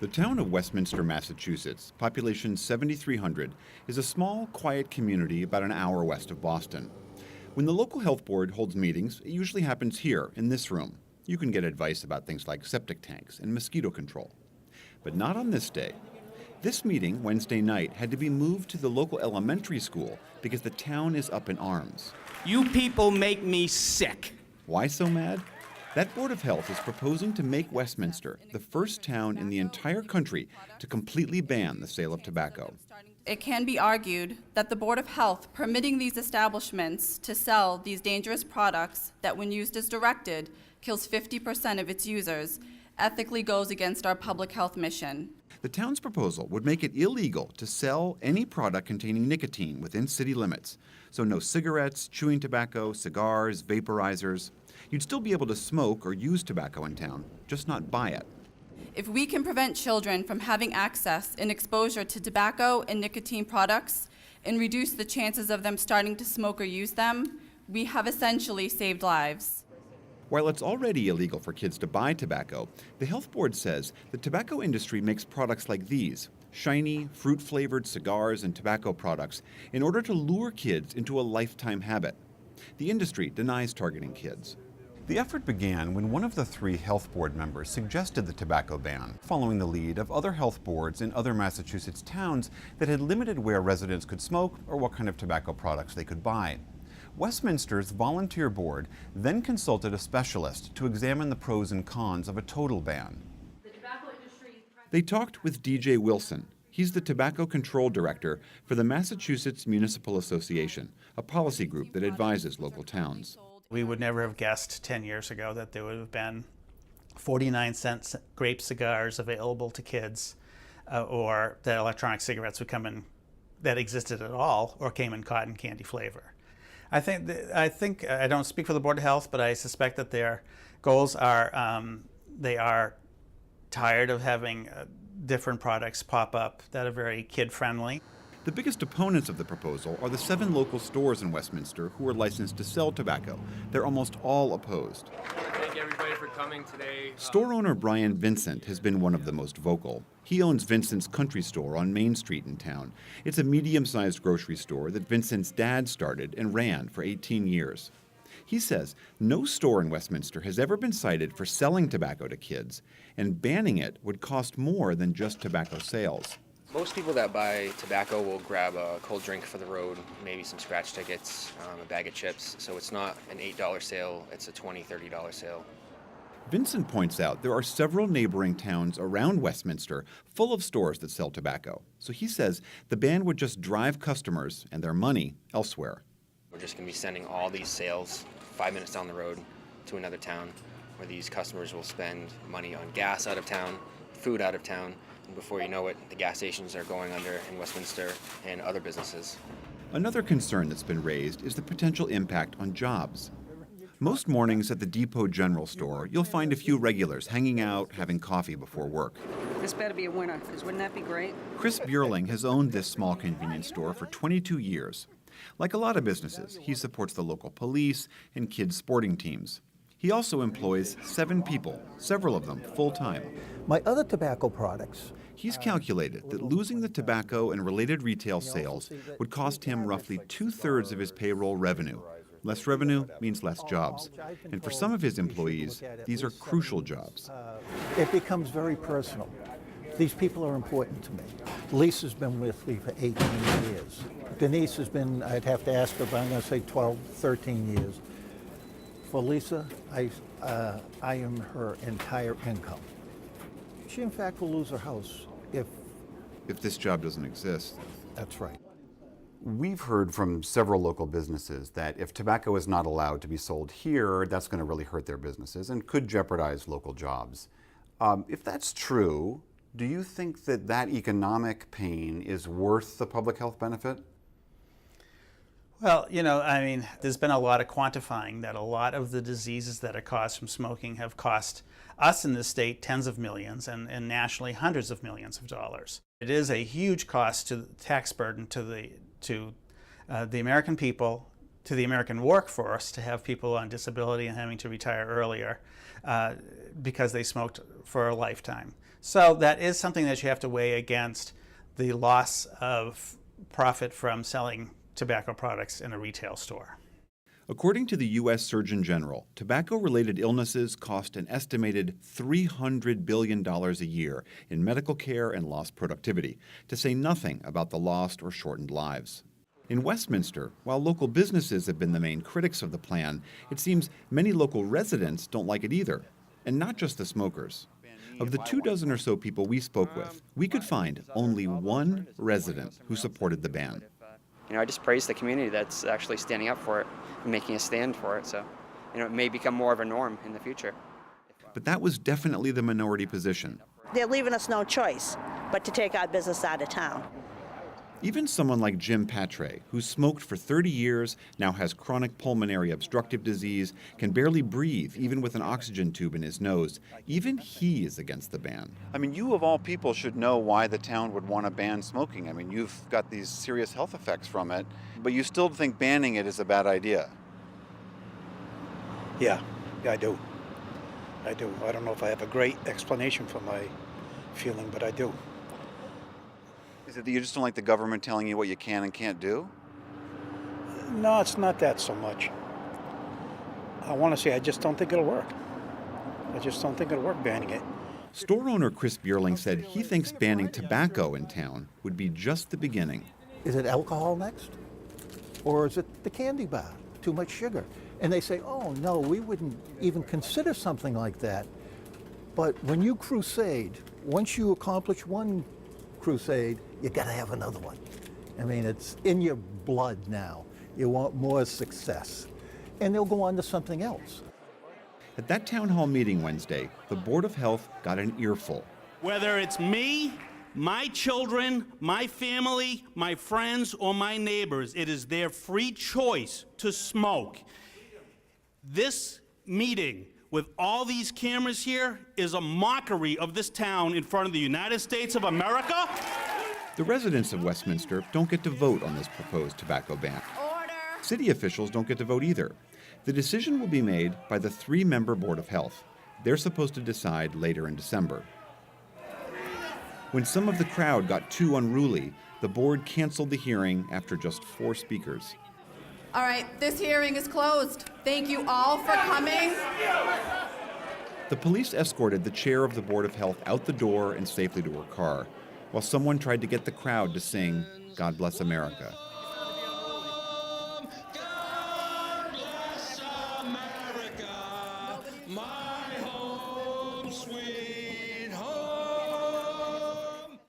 The town of Westminster, Massachusetts, population 7,300, is a small, quiet community about an hour west of Boston. When the local health board holds meetings, it usually happens here, in this room. You can get advice about things like septic tanks and mosquito control. But not on this day. This meeting, Wednesday night, had to be moved to the local elementary school because the town is up in arms. You people make me sick. Why so mad? That Board of Health is proposing to make Westminster the first town in the entire country to completely ban the sale of tobacco. It can be argued that the Board of Health permitting these establishments to sell these dangerous products that, when used as directed, kills 50% of its users, ethically goes against our public health mission. The town's proposal would make it illegal to sell any product containing nicotine within city limits. So no cigarettes, chewing tobacco, cigars, vaporizers. You'd still be able to smoke or use tobacco in town, just not buy it. If we can prevent children from having access and exposure to tobacco and nicotine products and reduce the chances of them starting to smoke or use them, we have essentially saved lives. While it's already illegal for kids to buy tobacco, the health board says the tobacco industry makes products like these, shiny, fruit-flavored cigars and tobacco products, in order to lure kids into a lifetime habit. The industry denies targeting kids. The effort began when one of the three health board members suggested the tobacco ban, following the lead of other health boards in other Massachusetts towns that had limited where residents could smoke or what kind of tobacco products they could buy. Westminster's volunteer board then consulted a specialist to examine the pros and cons of a total ban. They talked with DJ Wilson. He's the Tobacco Control Director for the Massachusetts Municipal Association, a policy group that advises local towns. We would never have guessed 10 years ago that there would have been 49-cent grape cigars available to kids, or that electronic cigarettes would come in that existed at all, or came in cotton candy flavor. I think I don't speak for the Board of Health, but I suspect that their goals are they are tired of having different products pop up that are very kid-friendly. The biggest opponents of the proposal are the 7 local stores in Westminster who are licensed to sell tobacco. They're almost all opposed. Thank you everybody for coming today. Store owner Brian Vincent has been one of the most vocal. He owns Vincent's Country Store on Main Street in town. It's a medium-sized grocery store that Vincent's dad started and ran for 18 years. He says no store in Westminster has ever been cited for selling tobacco to kids, and banning it would cost more than just tobacco sales. Most people that buy tobacco will grab a cold drink for the road, maybe some scratch tickets, a bag of chips. So it's not an $8 sale, it's a $20, $30 sale. Vincent points out there are several neighboring towns around Westminster full of stores that sell tobacco. So he says the ban would just drive customers and their money elsewhere. We're just going to be sending all these sales 5 minutes down the road to another town where these customers will spend money on gas out of town, food out of town, and before you know it, the gas stations are going under in Westminster and other businesses. Another concern that's been raised is the potential impact on jobs. Most mornings at the Depot General Store, you'll find a few regulars hanging out, having coffee before work. This better be a winner, because wouldn't that be great? Chris Bierling has owned this small convenience store for 22 years. Like a lot of businesses, he supports the local police and kids' sporting teams. He also employs 7 people, several of them full-time. My other tobacco products. He's calculated that losing the tobacco and related retail sales would cost him roughly 2/3 of his payroll revenue. Less revenue means less jobs. And for some of his employees, these are crucial jobs. It becomes very personal. These people are important to me. Lisa's been with me for 18 years. Denise has been, I'd have to ask her, but I'm going to say 12, 13 years. For Lisa, I am her entire income. She, in fact, will lose her house if this job doesn't exist. That's right. We've heard from several local businesses that if tobacco is not allowed to be sold here, that's going to really hurt their businesses and could jeopardize local jobs. If that's true, do you think that that economic pain is worth the public health benefit? Well, there's been a lot of quantifying that a lot of the diseases that are caused from smoking have cost us in this state tens of millions and nationally hundreds of millions of dollars. It is a huge cost to the tax burden to the American people, to the American workforce, to have people on disability and having to retire earlier because they smoked for a lifetime. So that is something that you have to weigh against the loss of profit from selling tobacco products in a retail store. According to the U.S. Surgeon General, tobacco-related illnesses cost an estimated $300 billion a year in medical care and lost productivity, to say nothing about the lost or shortened lives. In Westminster, while local businesses have been the main critics of the plan, it seems many local residents don't like it either, and not just the smokers. Of the 24 or so people we spoke with, we could find only one resident who supported the ban. I just praise the community that's actually standing up for it and making a stand for it. So, it may become more of a norm in the future. But that was definitely the minority position. They're leaving us no choice but to take our business out of town. Even someone like Jim Patre, who smoked for 30 years, now has chronic pulmonary obstructive disease, can barely breathe even with an oxygen tube in his nose. Even he is against the ban. I mean, you of all people should know why the town would want to ban smoking. I mean, you've got these serious health effects from it, but you still think banning it is a bad idea. Yeah, I do. I do. I don't know if I have a great explanation for my feeling, but I do. Is it that you just don't like the government telling you what you can and can't do? No, it's not that so much. I want to say I just don't think it'll work. I just don't think it'll work banning it. Store owner Chris Bierling said he thinks banning tobacco in town would be just the beginning. Is it alcohol next? Or is it the candy bar? Too much sugar. And they say, oh no, we wouldn't even consider something like that. But when you crusade, once you accomplish one crusade, you gotta have another one. I mean, it's in your blood now. You want more success. And they'll go on to something else. At that town hall meeting Wednesday, the Board of Health got an earful. Whether it's me, my children, my family, my friends, or my neighbors, it is their free choice to smoke. This meeting with all these cameras here is a mockery of this town in front of the United States of America. The residents of Westminster don't get to vote on this proposed tobacco ban. Order! City officials don't get to vote either. The decision will be made by the 3-member Board of Health. They're supposed to decide later in December. When some of the crowd got too unruly, the board canceled the hearing after just 4 speakers. All right, this hearing is closed. Thank you all for coming. The police escorted the chair of the Board of Health out the door and safely to her car, while someone tried to get the crowd to sing "God Bless America."